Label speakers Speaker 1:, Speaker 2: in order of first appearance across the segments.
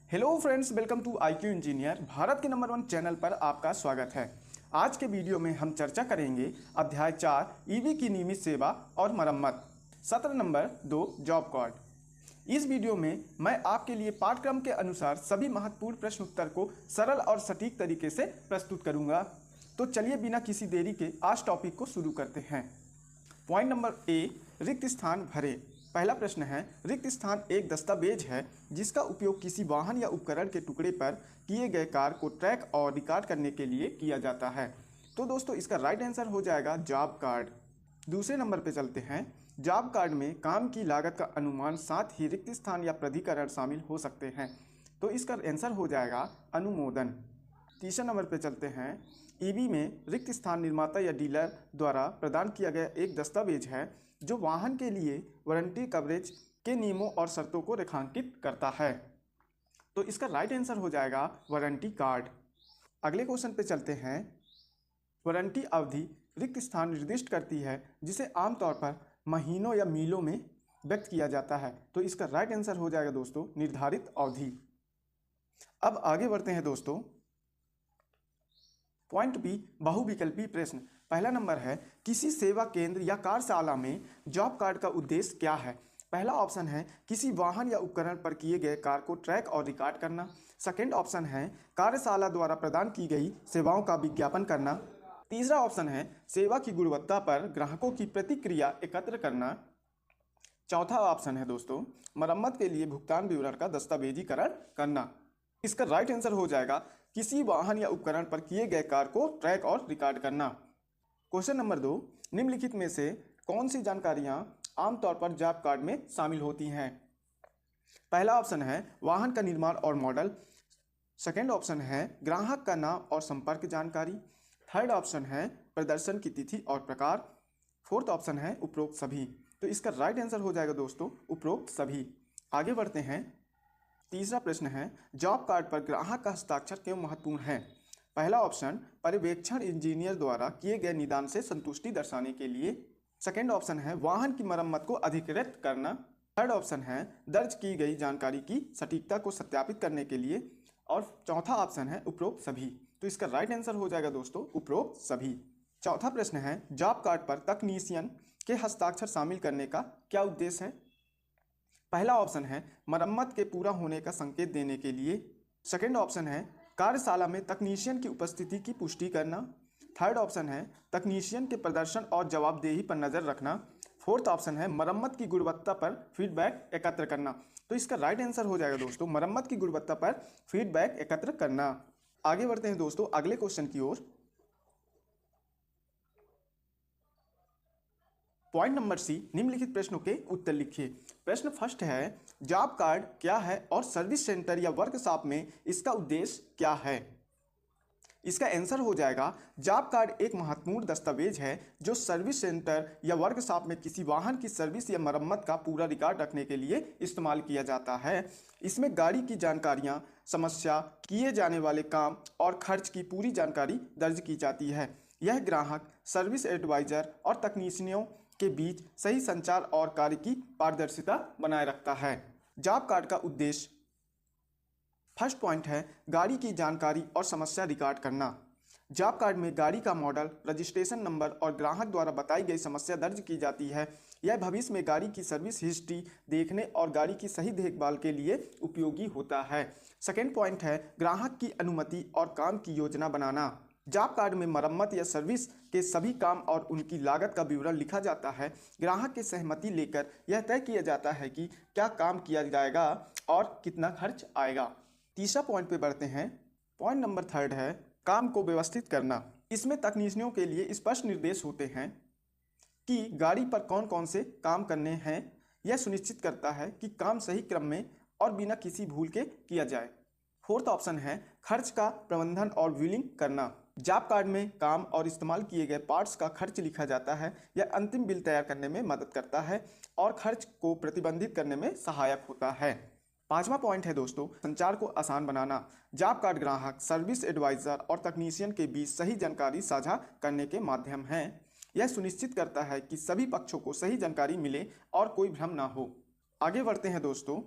Speaker 1: Hello friends, welcome to IQ engineer, Bharat के number 1 channel पर आपका स्वागत है। आज के वीडियो में हम चर्चा करेंगे अध्याय 4 ईवी की नियमित सेवा और मरम्मत, सत्र नंबर 2 जॉब कार्ड। इस वीडियो में मैं आपके लिए पाठ्यक्रम के अनुसार सभी महत्वपूर्ण प्रश्न उत्तर को सरल और सटीक तरीके से प्रस्तुत करूंगा। तो चलिए बिना किसी देरी के आज टॉपिक को शुरू करते हैं। पॉइंट नंबर ए, रिक्त स्थान भरे। पहला प्रश्न है, रिक्त स्थान एक दस्तावेज है जिसका उपयोग किसी वाहन या उपकरण के टुकड़े पर किए गए कार्य को ट्रैक और रिकॉर्ड करने के लिए किया जाता है। तो दोस्तों इसका राइट आंसर हो जाएगा जॉब कार्ड। दूसरे नंबर पे चलते हैं। जॉब कार्ड में काम की लागत का अनुमान साथ ही रिक्त स्थान या प्राधिकरण शामिल हो सकते हैं। तो इसका आंसर हो जाएगा अनुमोदन। तीसरे नंबर पे चलते हैं। ईवी में रिक्त स्थान निर्माता या डीलर द्वारा प्रदान किया गया एक दस्तावेज है जो वाहन के लिए वारंटी कवरेज के नियमों और शर्तों को रेखांकित करता है। तो इसका राइट आंसर हो जाएगा वारंटी कार्ड। अगले क्वेश्चन पे चलते हैं। वारंटी अवधि रिक्त स्थान निर्दिष्ट करती है जिसे आमतौर पर महीनों या मीलों में व्यक्त किया जाता है। तो इसका राइट आंसर हो जाएगा दोस्तों निर्धारित अवधि। अब आगे बढ़ते हैं दोस्तों। पॉइंट बी, बहुविकल्पी प्रश्न। पहला नंबर है, किसी सेवा केंद्र या कार्यशाला में जॉब कार्ड का उद्देश्य क्या है? पहला ऑप्शन है किसी वाहन या उपकरण पर किए गए कार्य को ट्रैक और रिकॉर्ड करना। सेकंड ऑप्शन है कार्यशाला द्वारा प्रदान की गई सेवाओं का विज्ञापन करना। तीसरा ऑप्शन है सेवा की गुणवत्ता पर ग्राहकों की प्रतिक्रिया एकत्र करना। चौथा ऑप्शन है दोस्तों मरम्मत के लिए भुगतान विवरण का दस्तावेजीकरण करना। इसका राइट आंसर हो जाएगा किसी वाहन या उपकरण पर किए गए कार्य को ट्रैक और रिकॉर्ड करना। क्वेश्चन नंबर 2, निम्नलिखित में से कौन सी जानकारियां आमतौर पर जॉब कार्ड में शामिल होती हैं? पहला ऑप्शन है वाहन का निर्माण और मॉडल। सेकंड ऑप्शन है ग्राहक का नाम और संपर्क जानकारी। थर्ड ऑप्शन है प्रदर्शन की तिथि और प्रकार। फोर्थ ऑप्शन है उपरोक्त सभी। तो इसका राइट आंसर हो जाएगा दोस्तों उपरोक्त सभी। आगे बढ़ते हैं। तीसरा प्रश्न है, जॉब कार्ड पर ग्राहक का हस्ताक्षर क्यों महत्वपूर्ण है? पहला ऑप्शन पर्यवेक्षण इंजीनियर द्वारा किए गए निदान से संतुष्टि दर्शाने के लिए। सेकंड ऑप्शन है वाहन की मरम्मत को अधिकृत करना। थर्ड ऑप्शन है दर्ज की गई जानकारी की सटीकता को सत्यापित करने के लिए। और चौथा ऑप्शन है उपरोक्त सभी। तो इसका राइट आंसर हो जाएगा दोस्तों उपरोक्त सभी। चौथा प्रश्न है, जॉब कार्ड पर तकनीशियन के हस्ताक्षर शामिल करने का क्या उद्देश्य है? पहला ऑप्शन है मरम्मत के पूरा होने का संकेत देने के लिए। सेकंड ऑप्शन है कार्यशाला में तकनीशियन की उपस्थिति की पुष्टि करना। थर्ड ऑप्शन है तकनीशियन के प्रदर्शन और जवाबदेही पर नज़र रखना। फोर्थ ऑप्शन है मरम्मत की गुणवत्ता पर फीडबैक एकत्र करना। तो इसका राइट आंसर हो जाएगा दोस्तों मरम्मत की गुणवत्ता पर फीडबैक एकत्र करना। आगे बढ़ते हैं दोस्तों अगले क्वेश्चन की ओर। पॉइंट नंबर सी, निम्नलिखित प्रश्नों के उत्तर लिखिए। प्रश्न फर्स्ट है, जॉब कार्ड क्या है और सर्विस सेंटर या वर्कशॉप में इसका उद्देश्य क्या है? इसका आंसर हो जाएगा जॉब कार्ड एक महत्वपूर्ण दस्तावेज है जो सर्विस सेंटर या वर्कशॉप में किसी वाहन की सर्विस या मरम्मत का पूरा रिकॉर्ड रखने के लिए इस्तेमाल किया जाता है। इसमें गाड़ी की जानकारियां, समस्या, किए जाने वाले काम और खर्च की पूरी जानकारी दर्ज की जाती है। यह ग्राहक, सर्विस एडवाइजर और तकनीशियनों के बीच सही संचार और कार्य की पारदर्शिता बनाए रखता है। जॉब कार्ड का उद्देश्य, फर्स्ट पॉइंट है गाड़ी की जानकारी और समस्या रिकॉर्ड करना। जॉब कार्ड में गाड़ी का मॉडल, रजिस्ट्रेशन नंबर और ग्राहक द्वारा बताई गई समस्या दर्ज की जाती है। यह भविष्य में गाड़ी की सर्विस हिस्ट्री देखने और गाड़ी की सही देखभाल के लिए उपयोगी होता है। सेकेंड पॉइंट है ग्राहक की अनुमति और काम की योजना बनाना। जॉब कार्ड में मरम्मत या सर्विस के सभी काम और उनकी लागत का विवरण लिखा जाता है। ग्राहक की सहमति लेकर यह तय किया जाता है कि क्या काम किया जाएगा और कितना खर्च आएगा। तीसरा पॉइंट पे बढ़ते हैं। पॉइंट नंबर थर्ड है काम को व्यवस्थित करना। इसमें तकनीशियनों के लिए स्पष्ट निर्देश होते हैं कि गाड़ी पर कौन कौन से काम करने हैं। यह सुनिश्चित करता है कि काम सही क्रम में और बिना किसी भूल के किया जाए। फोर्थ ऑप्शन है खर्च का प्रबंधन और बिलिंग करना। जॉब कार्ड में काम और इस्तेमाल किए गए पार्ट्स का खर्च लिखा जाता है। यह अंतिम बिल तैयार करने में मदद करता है और खर्च को प्रतिबंधित करने में सहायक होता है। पांचवा पॉइंट है दोस्तों संचार को आसान बनाना। जॉब कार्ड ग्राहक, सर्विस एडवाइजर और तकनीशियन के बीच सही जानकारी साझा करने के माध्यम है। यह सुनिश्चित करता है कि सभी पक्षों को सही जानकारी मिले और कोई भ्रम ना हो। आगे बढ़ते हैं दोस्तों।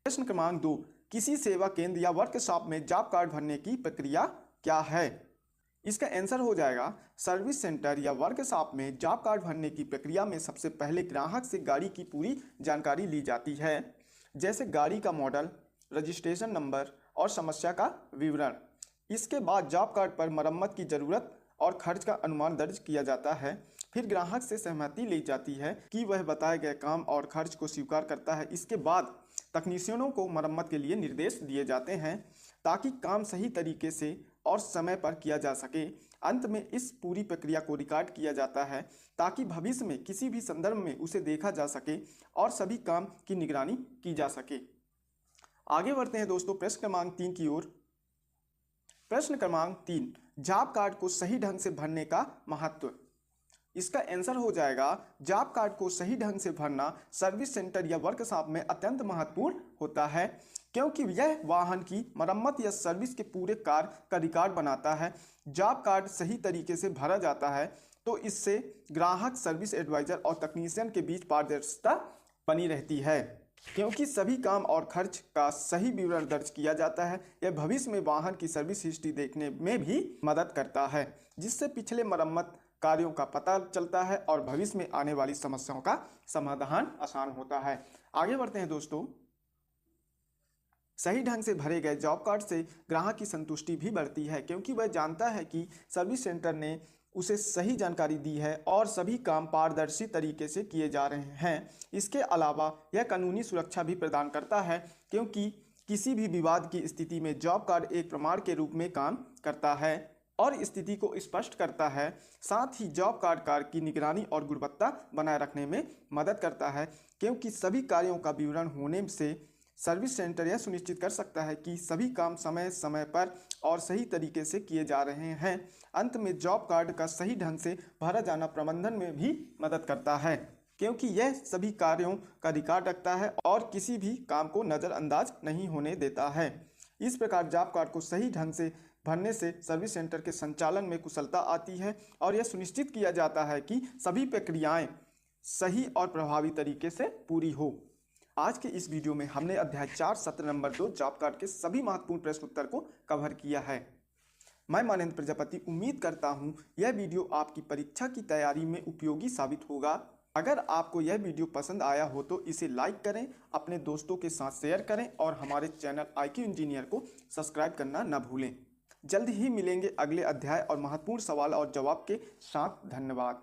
Speaker 1: प्रश्न क्रमांक 2, किसी सेवा केंद्र या वर्कशॉप में जॉब कार्ड भरने की प्रक्रिया क्या है? इसका आंसर हो जाएगा सर्विस सेंटर या वर्कशॉप में जॉब कार्ड भरने की प्रक्रिया में सबसे पहले ग्राहक से गाड़ी की पूरी जानकारी ली जाती है, जैसे गाड़ी का मॉडल, रजिस्ट्रेशन नंबर और समस्या का विवरण। इसके बाद जॉब कार्ड पर मरम्मत की ज़रूरत और खर्च का अनुमान दर्ज किया जाता है। फिर ग्राहक से सहमति ली जाती है कि वह बताए गए काम और खर्च को स्वीकार करता है। इसके बाद तकनीशियनों को मरम्मत के लिए निर्देश दिए जाते हैं ताकि काम सही तरीके से और समय पर किया जा सके। अंत में इस पूरी प्रक्रिया को रिकॉर्ड किया जाता है ताकि भविष्य में किसी भी संदर्भ में उसे देखा जा सके और सभी काम की निगरानी की जा सके। आगे बढ़ते हैं दोस्तों प्रश्न क्रमांक 3 की ओर। प्रश्न क्रमांक 3, जॉब कार्ड को सही ढंग से भरने का महत्व। इसका आंसर हो जाएगा जॉब कार्ड को सही ढंग से भरना सर्विस सेंटर या वर्कशॉप में अत्यंत महत्वपूर्ण होता है, क्योंकि यह वाहन की मरम्मत या सर्विस के पूरे कार्य का रिकॉर्ड बनाता है। जॉब कार्ड सही तरीके से भरा जाता है तो इससे ग्राहक, सर्विस एडवाइजर और तकनीशियन के बीच पारदर्शिता बनी रहती है, क्योंकि सभी काम और खर्च का सही विवरण दर्ज किया जाता है। यह भविष्य में वाहन की सर्विस हिस्ट्री देखने में भी मदद करता है, जिससे पिछले मरम्मत कार्यों का पता चलता है और भविष्य में आने वाली समस्याओं का समाधान आसान होता है। आगे बढ़ते हैं दोस्तों। सही ढंग से भरे गए जॉब कार्ड से ग्राहक की संतुष्टि भी बढ़ती है, क्योंकि वह जानता है कि सर्विस सेंटर ने उसे सही जानकारी दी है और सभी काम पारदर्शी तरीके से किए जा रहे हैं। इसके अलावा यह कानूनी सुरक्षा भी प्रदान करता है, क्योंकि किसी भी विवाद की स्थिति में जॉब कार्ड एक प्रमाण के रूप में काम करता है और स्थिति को स्पष्ट करता है। साथ ही जॉब कार्ड की निगरानी और गुणवत्ता बनाए रखने में मदद करता है, क्योंकि सभी कार्यों का विवरण होने से सर्विस सेंटर यह सुनिश्चित कर सकता है कि सभी काम समय समय पर और सही तरीके से किए जा रहे हैं। अंत में जॉब कार्ड का सही ढंग से भरा जाना प्रबंधन में भी मदद करता है, क्योंकि यह सभी कार्यों का रिकॉर्ड रखता है और किसी भी काम को नज़रअंदाज नहीं होने देता है। इस प्रकार जॉब कार्ड को सही ढंग से भरने से सर्विस सेंटर के संचालन में कुशलता आती है और यह सुनिश्चित किया जाता है कि सभी प्रक्रियाएं सही और प्रभावी तरीके से पूरी हो। आज के इस वीडियो में हमने अध्याय 4 सत्र नंबर 2 जॉब कार्ड के सभी महत्वपूर्ण प्रश्न उत्तर को कवर किया है। मैं मानंद प्रजापति उम्मीद करता हूं यह वीडियो आपकी परीक्षा की तैयारी में उपयोगी साबित होगा। अगर आपको यह वीडियो पसंद आया हो तो इसे लाइक करें, अपने दोस्तों के साथ शेयर करें और हमारे चैनल IQ इंजीनियर को सब्सक्राइब करना न भूलें। जल्द ही मिलेंगे अगले अध्याय और महत्वपूर्ण सवाल और जवाब के साथ। धन्यवाद।